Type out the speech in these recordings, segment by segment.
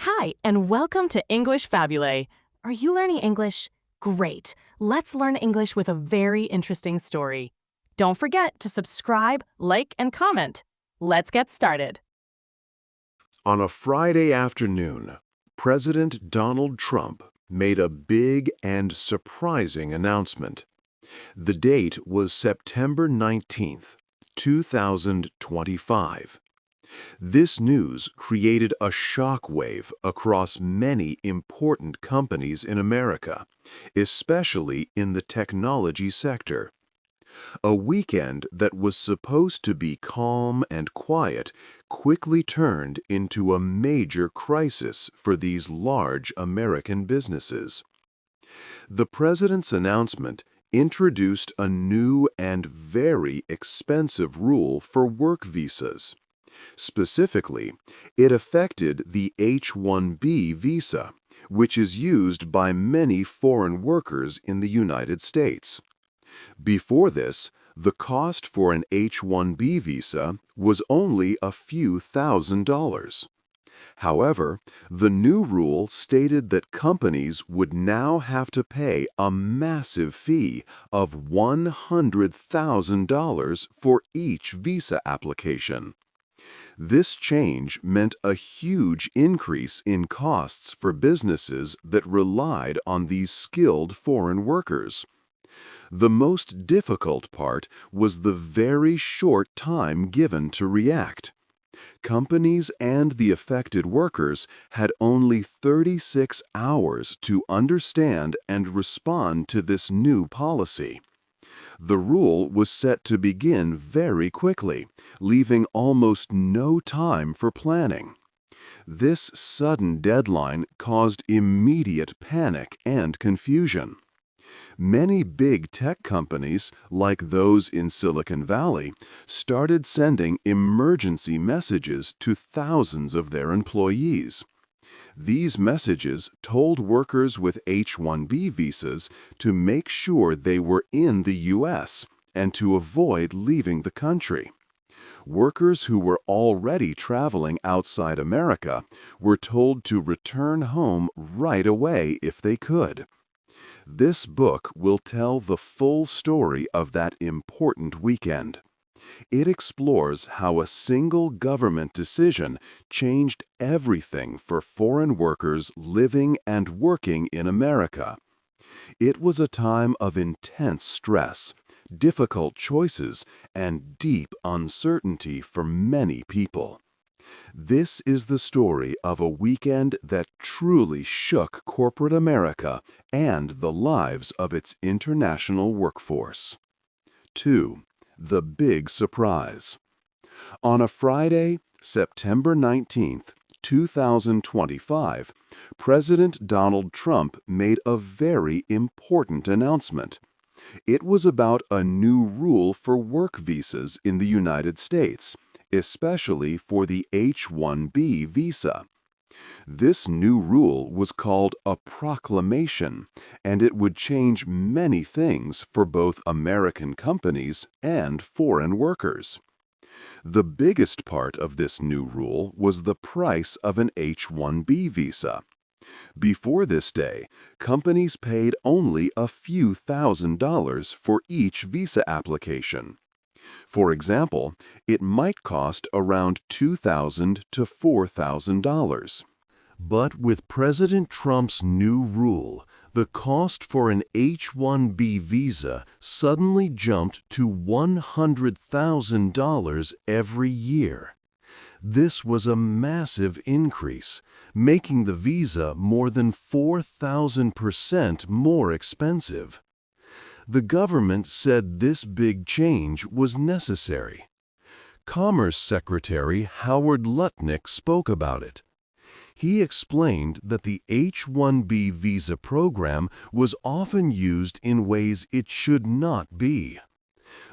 Hi, and welcome to English-Fabule. Are you learning English? Great. Let's learn English with a very interesting story. Don't forget to subscribe, like, and comment. Let's get started. On a Friday afternoon, President Donald Trump made a big and surprising announcement. The date was September 19th, 2025. This news created a shockwave across many important companies in America, especially in the technology sector. A weekend that was supposed to be calm and quiet quickly turned into a major crisis for these large American businesses. The president's announcement introduced a new and very expensive rule for work visas. Specifically, it affected the H-1B visa, which is used by many foreign workers in the United States. Before this, the cost for an H-1B visa was only a few $1,000s. However, the new rule stated that companies would now have to pay a massive fee of $100,000 for each visa application. This change meant a huge increase in costs for businesses that relied on these skilled foreign workers. The most difficult part was the very short time given to react. Companies and the affected workers had only 36 hours to understand and respond to this new policy. The rule was set to begin very quickly, leaving almost no time for planning. This sudden deadline caused immediate panic and confusion. Many big tech companies, like those in Silicon Valley, started sending emergency messages to thousands of their employees. These messages told workers with H-1B visas to make sure they were in the U.S. and to avoid leaving the country. Workers who were already traveling outside America were told to return home right away if they could. This book will tell the full story of that important weekend. It explores how a single government decision changed everything for foreign workers living and working in America. It was a time of intense stress, difficult choices, and deep uncertainty for many people. This is the story of a weekend that truly shook corporate America and the lives of its international workforce. 2. The Big Surprise. On a Friday, September 19th, 2025, President Donald Trump made a very important announcement. It was about a new rule for work visas in the United States, especially for the H-1B visa. This new rule was called a proclamation, and it would change many things for both American companies and foreign workers. The biggest part of this new rule was the price of an H-1B visa. Before this day, companies paid only a few $1,000s for each visa application. For example, it might cost around $2,000 to $4,000. But with President Trump's new rule, the cost for an H-1B visa suddenly jumped to $100,000 every year. This was a massive increase, making the visa more than 4,000% more expensive. The government said this big change was necessary. Commerce Secretary Howard Lutnick spoke about it. He explained that the H-1B visa program was often used in ways it should not be.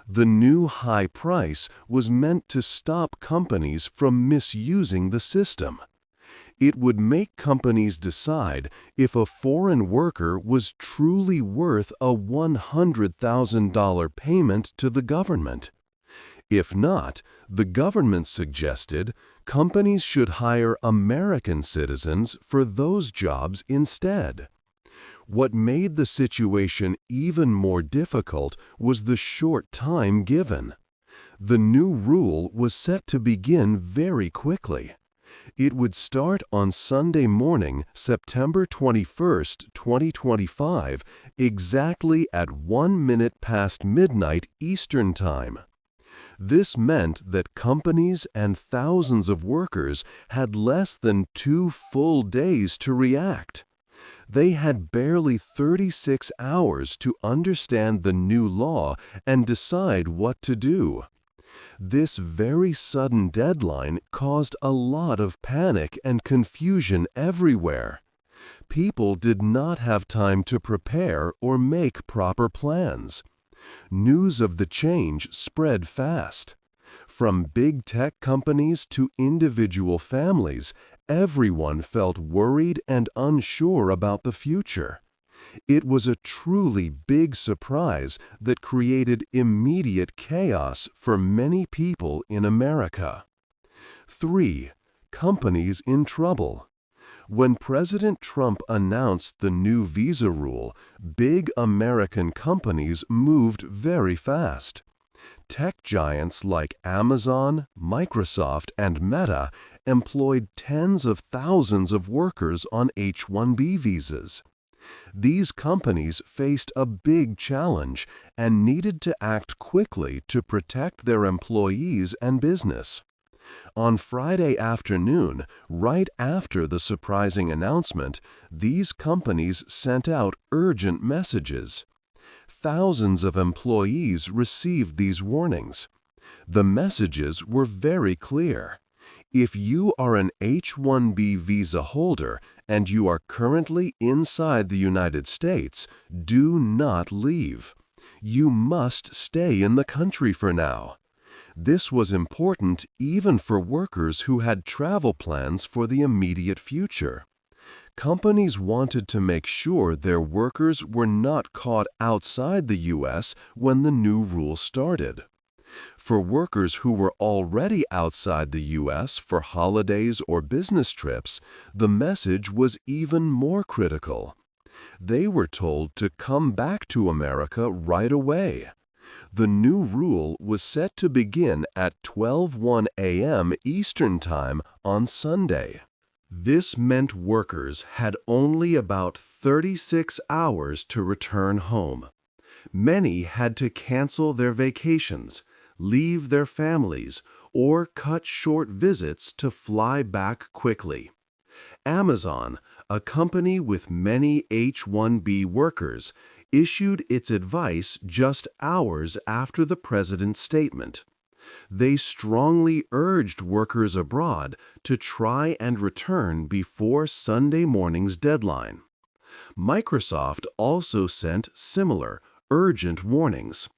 The new high price was meant to stop companies from misusing the system. It would make companies decide if a foreign worker was truly worth a $100,000 payment to the government. If not, the government suggested Companies should hire American citizens for those jobs instead. What made the situation even more difficult was the short time given. The new rule was set to begin very quickly. It would start on Sunday morning, September 21st, 2025, exactly at 1 minute past midnight Eastern Time. This meant that companies and thousands of workers had less than 2 full days to react. They had barely 36 hours to understand the new law and decide what to do. This very sudden deadline caused a lot of panic and confusion everywhere. People did not have time to prepare or make proper plans. News of the change spread fast. From big tech companies to individual families, everyone felt worried and unsure about the future. It was a truly big surprise that created immediate chaos for many people in America. 3. Companies in trouble. When President Trump announced the new visa rule, big American companies moved very fast. Tech giants like Amazon, Microsoft, and Meta employed tens of thousands of workers on H-1B visas. These companies faced a big challenge and needed to act quickly to protect their employees and business. On Friday afternoon, right after the surprising announcement, these companies sent out urgent messages. Thousands of employees received these warnings. The messages were very clear. If you are an H-1B visa holder and you are currently inside the United States, do not leave. You must stay in the country for now. This was important even for workers who had travel plans for the immediate future. Companies wanted to make sure their workers were not caught outside the U.S. when the new rule started. For workers who were already outside the U.S. for holidays or business trips, the message was even more critical. They were told to come back to America right away. The new rule was set to begin at 12:01 a.m. Eastern Time on Sunday. This meant workers had only about 36 hours to return home. Many had to cancel their vacations, leave their families, or cut short visits to fly back quickly. Amazon, a company with many H-1B workers, issued its advice just hours after the president's statement. They strongly urged workers abroad to try and return before Sunday morning's deadline. Microsoft also sent similar, urgent warnings.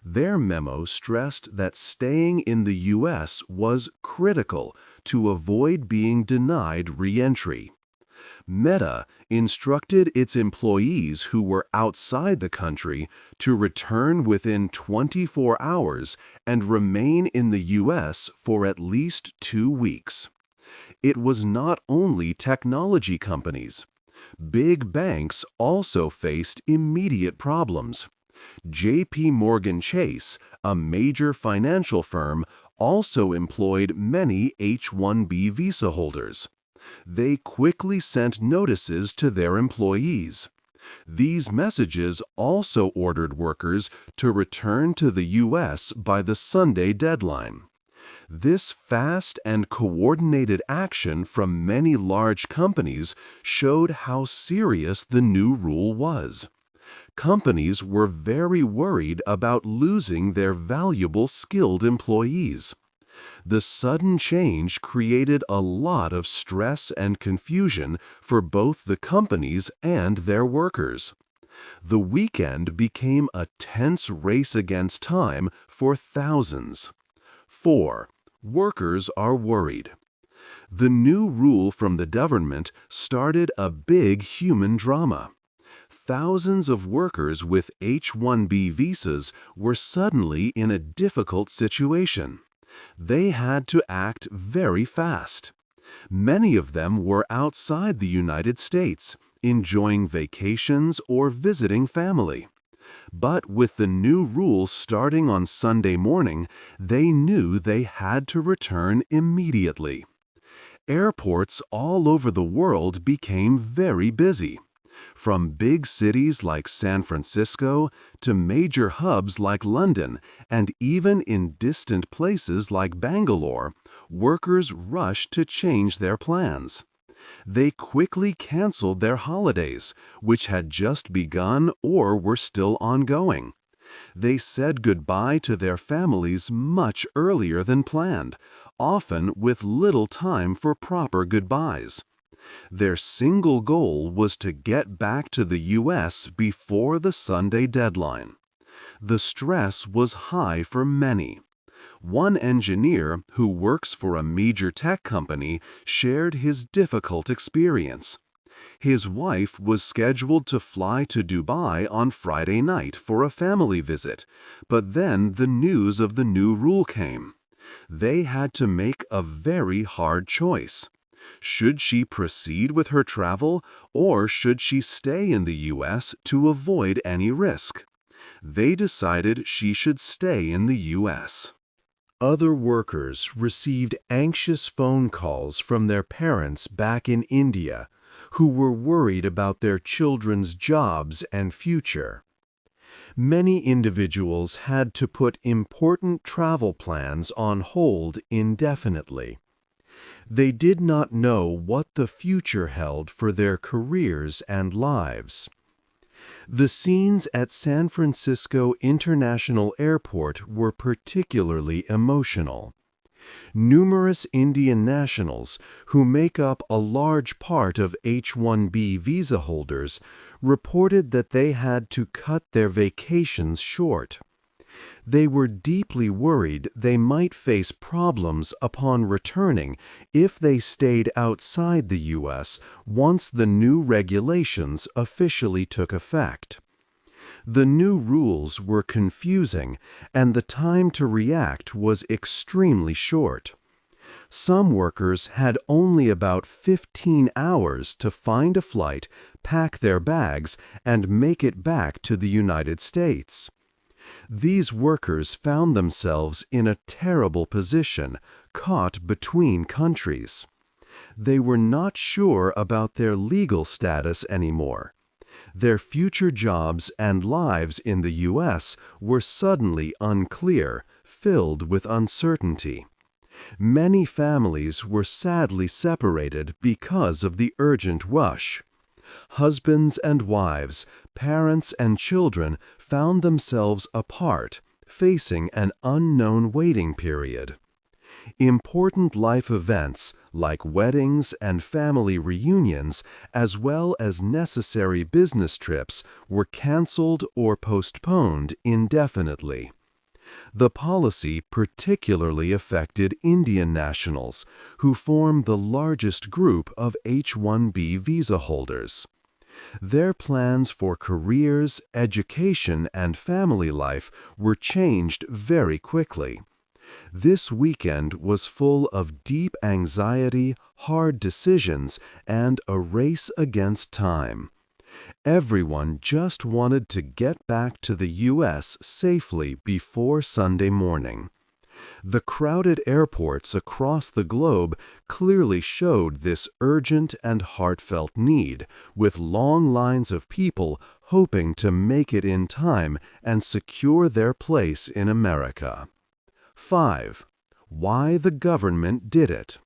Their memo stressed that staying in the U.S. was critical to avoid being denied re-entry. Meta instructed its employees who were outside the country to return within 24 hours and remain in the U.S. for at least 2 weeks. It was not only technology companies. Big banks also faced immediate problems. J.P. Morgan Chase, a major financial firm, also employed many H-1B visa holders. They quickly sent notices to their employees. These messages also ordered workers to return to the U.S. by the Sunday deadline. This fast and coordinated action from many large companies showed how serious the new rule was. Companies were very worried about losing their valuable skilled employees. The sudden change created a lot of stress and confusion for both the companies and their workers. The weekend became a tense race against time for thousands. 4. Workers are worried. The new rule from the government started a big human drama. Thousands of workers with H-1B visas were suddenly in a difficult situation. They had to act very fast. Many of them were outside the United States, enjoying vacations or visiting family. But with the new rules starting on Sunday morning, they knew they had to return immediately. Airports all over the world became very busy. From big cities like San Francisco to major hubs like London, and even in distant places like Bangalore, workers rushed to change their plans. They quickly canceled their holidays, which had just begun or were still ongoing. They said goodbye to their families much earlier than planned, often with little time for proper goodbyes. Their single goal was to get back to the U.S. before the Sunday deadline. The stress was high for many. One engineer who works for a major tech company shared his difficult experience. His wife was scheduled to fly to Dubai on Friday night for a family visit, but then the news of the new rule came. They had to make a very hard choice. Should she proceed with her travel, or should she stay in the U.S. to avoid any risk? They decided she should stay in the U.S. Other workers received anxious phone calls from their parents back in India, who were worried about their children's jobs and future. Many individuals had to put important travel plans on hold indefinitely. They did not know what the future held for their careers and lives. The scenes at San Francisco International Airport were particularly emotional. Numerous Indian nationals, who make up a large part of H-1B visa holders, reported that they had to cut their vacations short. They were deeply worried they might face problems upon returning if they stayed outside the U.S. once the new regulations officially took effect. The new rules were confusing, and the time to react was extremely short. Some workers had only about 15 hours to find a flight, pack their bags, and make it back to the United States. These workers found themselves in a terrible position, caught between countries. They were not sure about their legal status anymore. Their future jobs and lives in the U.S. were suddenly unclear, filled with uncertainty. Many families were sadly separated because of the urgent rush. Husbands and wives, parents and children found themselves apart, facing an unknown waiting period. Important life events like weddings and family reunions, as well as necessary business trips, were canceled or postponed indefinitely. The policy particularly affected Indian nationals, who form the largest group of H-1B visa holders. Their plans for careers, education, and family life were changed very quickly. This weekend was full of deep anxiety, hard decisions, and a race against time. Everyone just wanted to get back to the U.S. safely before Sunday morning. The crowded airports across the globe clearly showed this urgent and heartfelt need, with long lines of people hoping to make it in time and secure their place in America. 5. Why the government did it.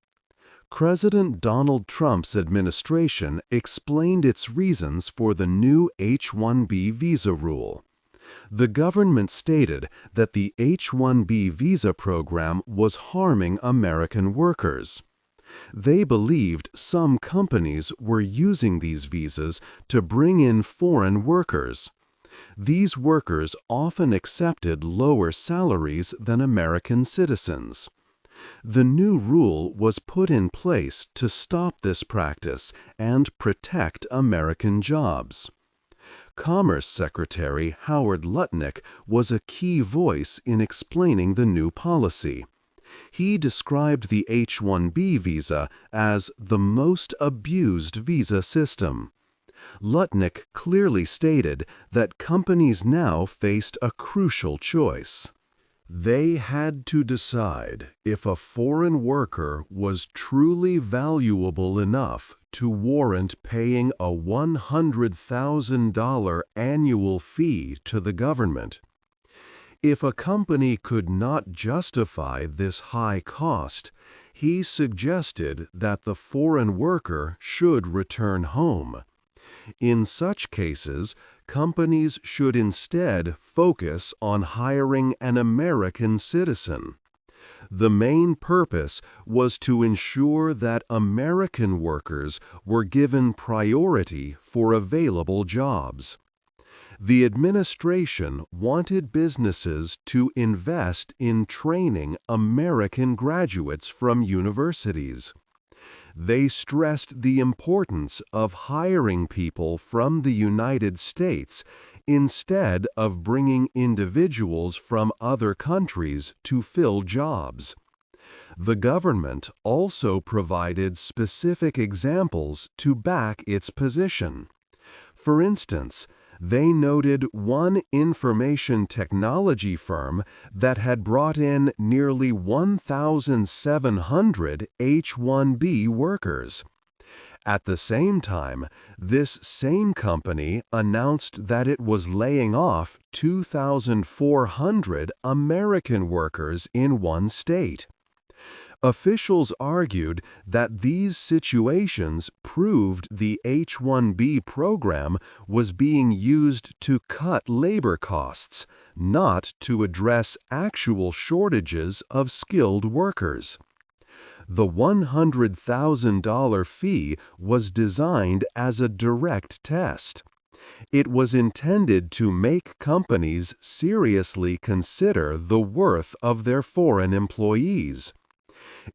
President Donald Trump's administration explained its reasons for the new H-1B visa rule. The government stated that the H-1B visa program was harming American workers. They believed some companies were using these visas to bring in foreign workers. These workers often accepted lower salaries than American citizens. The new rule was put in place to stop this practice and protect American jobs. Commerce Secretary Howard Lutnick was a key voice in explaining the new policy. He described the H-1B visa as the most abused visa system. Lutnick clearly stated that companies now faced a crucial choice. They had to decide if a foreign worker was truly valuable enough to warrant paying a $100,000 annual fee to the government. If a company could not justify this high cost, he suggested that the foreign worker should return home. In such cases, companies should instead focus on hiring an American citizen. The main purpose was to ensure that American workers were given priority for available jobs. The administration wanted businesses to invest in training American graduates from universities. They stressed the importance of hiring people from the United States instead of bringing individuals from other countries to fill jobs. The government also provided specific examples to back its position. For instance, they noted one information technology firm that had brought in nearly 1,700 H-1B workers. At the same time, this same company announced that it was laying off 2,400 American workers in one state. Officials argued that these situations proved the H-1B program was being used to cut labor costs, not to address actual shortages of skilled workers. The $100,000 fee was designed as a direct test. It was intended to make companies seriously consider the worth of their foreign employees.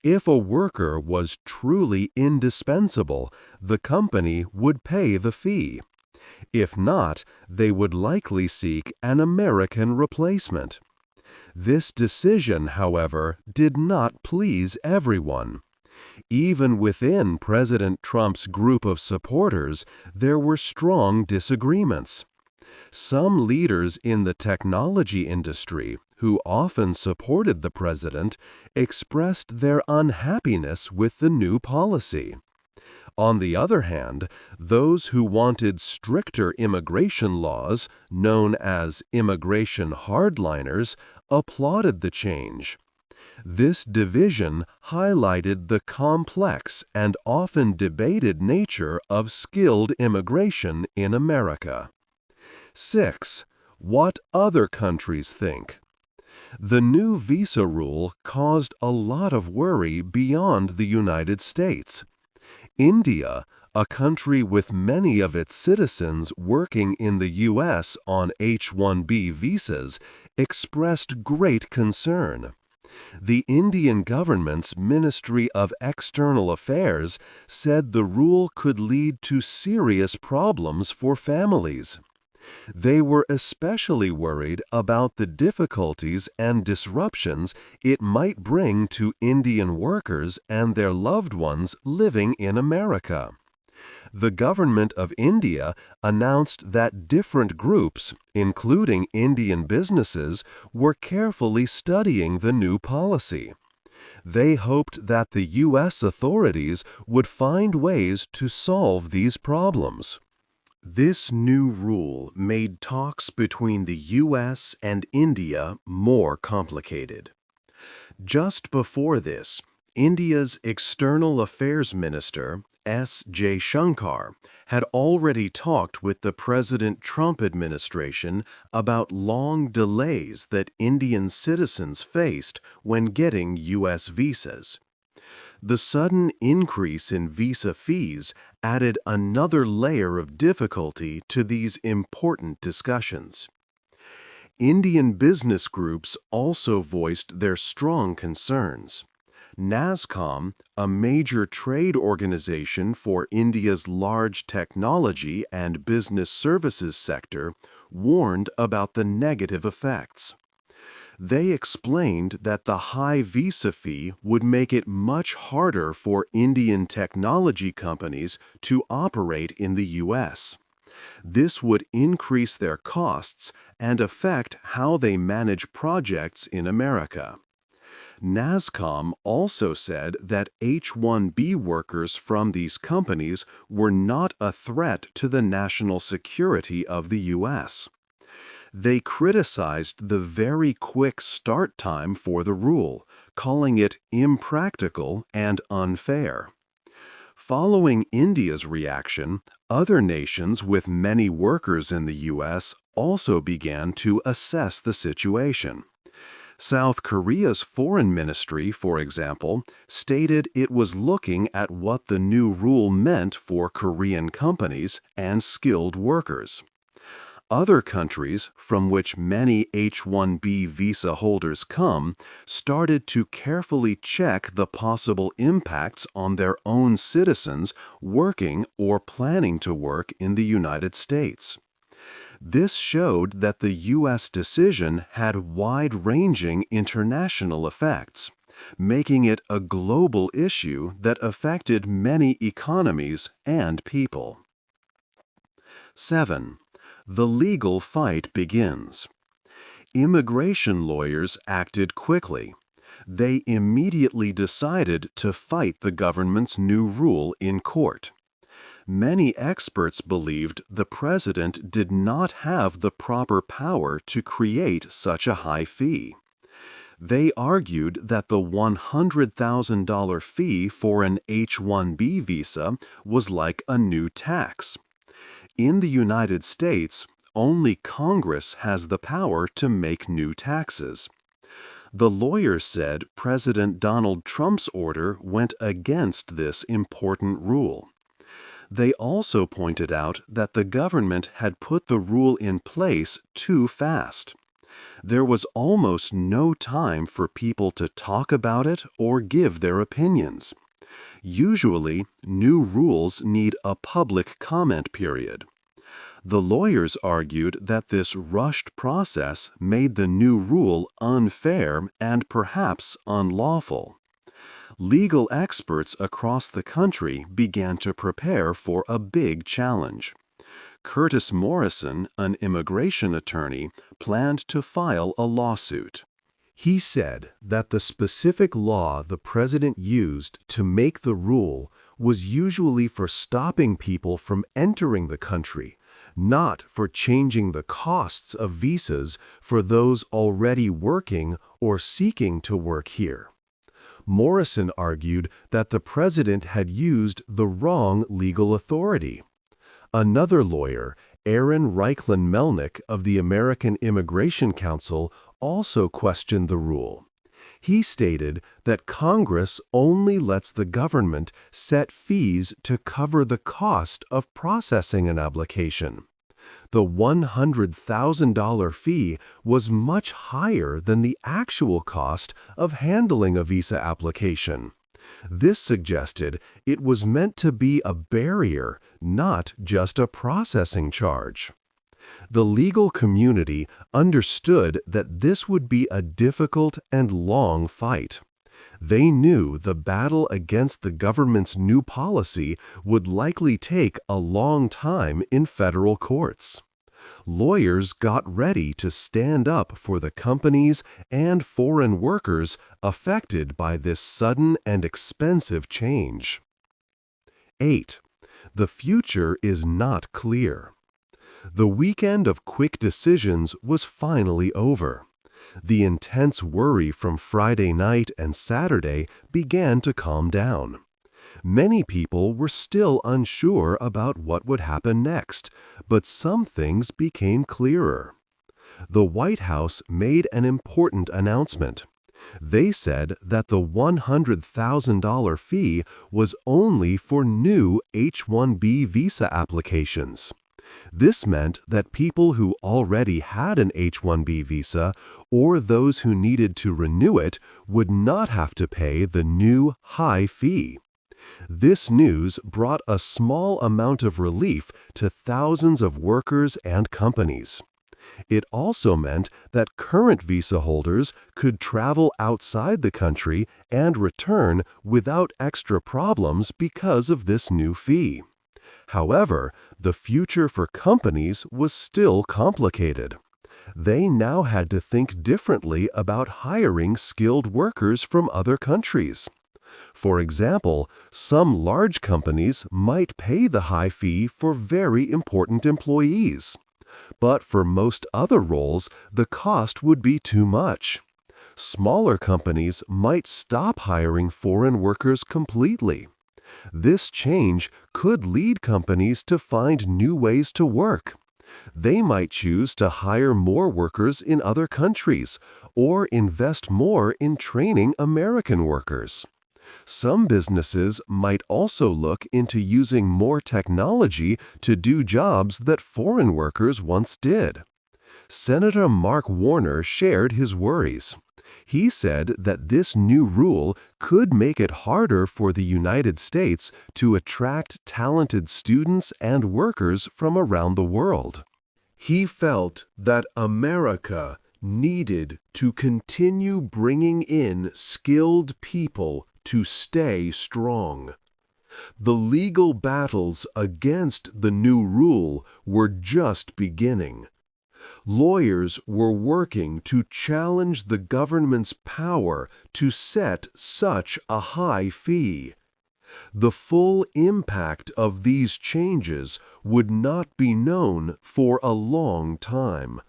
If a worker was truly indispensable, the company would pay the fee. If not, they would likely seek an American replacement. This decision, however, did not please everyone. Even within President Trump's group of supporters, there were strong disagreements. Some leaders in the technology industry, who often supported the president, expressed their unhappiness with the new policy. On the other hand, those who wanted stricter immigration laws, known as immigration hardliners, applauded the change. This division highlighted the complex and often debated nature of skilled immigration in America. 6. What other countries think. The new visa rule caused a lot of worry beyond the United States. India, a country with many of its citizens working in the U.S. on H-1B visas, expressed great concern. The Indian government's Ministry of External Affairs said the rule could lead to serious problems for families. They were especially worried about the difficulties and disruptions it might bring to Indian workers and their loved ones living in America. The government of India announced that different groups, including Indian businesses, were carefully studying the new policy. They hoped that the U.S. authorities would find ways to solve these problems. This new rule made talks between the U.S. and India more complicated. Just before this, India's External Affairs Minister, S. Jaishankar, had already talked with the President Trump administration about long delays that Indian citizens faced when getting U.S. visas. The sudden increase in visa fees added another layer of difficulty to these important discussions. Indian business groups also voiced their strong concerns. NASSCOM, a major trade organization for India's large technology and business services sector, warned about the negative effects. They explained that the high visa fee would make it much harder for Indian technology companies to operate in the U.S. This would increase their costs and affect how they manage projects in America. NASSCOM also said that H-1B workers from these companies were not a threat to the national security of the U.S. They criticized the very quick start time for the rule, calling it impractical and unfair. Following India's reaction, other nations with many workers in the U.S. also began to assess the situation. South Korea's foreign ministry, for example, stated it was looking at what the new rule meant for Korean companies and skilled workers. Other countries, from which many H-1B visa holders come, started to carefully check the possible impacts on their own citizens working or planning to work in the United States. This showed that the U.S. decision had wide-ranging international effects, making it a global issue that affected many economies and people. 7. The legal fight begins. Immigration lawyers acted quickly. They immediately decided to fight the government's new rule in court. Many experts believed the president did not have the proper power to create such a high fee. They argued that the $100,000 fee for an H-1B visa was like a new tax. In the United States, only Congress has the power to make new taxes. The lawyers said President Donald Trump's order went against this important rule. They also pointed out that the government had put the rule in place too fast. There was almost no time for people to talk about it or give their opinions. Usually, new rules need a public comment period. The lawyers argued that this rushed process made the new rule unfair and perhaps unlawful. Legal experts across the country began to prepare for a big challenge. Curtis Morrison, an immigration attorney, planned to file a lawsuit. He said that the specific law the president used to make the rule was usually for stopping people from entering the country, not for changing the costs of visas for those already working or seeking to work here. Morrison argued that the president had used the wrong legal authority. Another lawyer, Aaron Reichlin-Melnick of the American Immigration Council, also questioned the rule. He stated that Congress only lets the government set fees to cover the cost of processing an application. The $100,000 fee was much higher than the actual cost of handling a visa application. This suggested it was meant to be a barrier, not just a processing charge. The legal community understood that this would be a difficult and long fight. They knew the battle against the government's new policy would likely take a long time in federal courts. Lawyers got ready to stand up for the companies and foreign workers affected by this sudden and expensive change. 8. The future is not clear. The weekend of quick decisions was finally over. The intense worry from Friday night and Saturday began to calm down. Many people were still unsure about what would happen next, but some things became clearer. The White House made an important announcement. They said that the $100,000 fee was only for new H-1B visa applications. This meant that people who already had an H-1B visa or those who needed to renew it would not have to pay the new high fee. This news brought a small amount of relief to thousands of workers and companies. It also meant that current visa holders could travel outside the country and return without extra problems because of this new fee. However, the future for companies was still complicated. They now had to think differently about hiring skilled workers from other countries. For example, some large companies might pay the high fee for very important employees. But for most other roles, the cost would be too much. Smaller companies might stop hiring foreign workers completely. This change could lead companies to find new ways to work. They might choose to hire more workers in other countries or invest more in training American workers. Some businesses might also look into using more technology to do jobs that foreign workers once did. Senator Mark Warner shared his worries. He said that this new rule could make it harder for the United States to attract talented students and workers from around the world. He felt that America needed to continue bringing in skilled people to stay strong. The legal battles against the new rule were just beginning. Lawyers were working to challenge the government's power to set such a high fee. The full impact of these changes would not be known for a long time.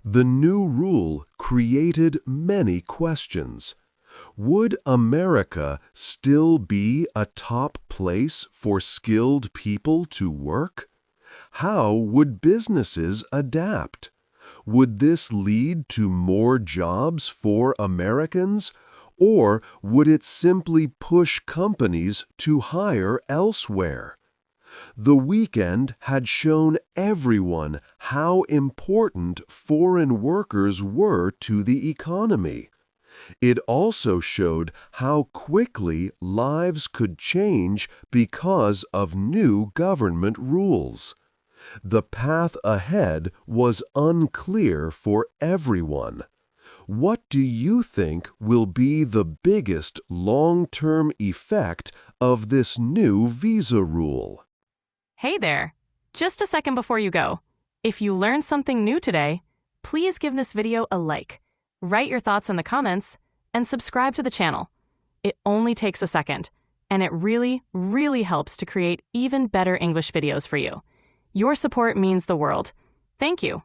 The new rule created many questions. Would America still be a top place for skilled people to work? How would businesses adapt? Would this lead to more jobs for Americans? Or would it simply push companies to hire elsewhere? The weekend had shown everyone how important foreign workers were to the economy. It also showed how quickly lives could change because of new government rules. The path ahead was unclear for everyone. What do you think will be the biggest long-term effect of this new visa rule? Hey there! Just a second before you go. If you learned something new today, please give this video a like, write your thoughts in the comments, and subscribe to the channel. It only takes a second, and it really, really helps to create even better English videos for you. Your support means the world. Thank you.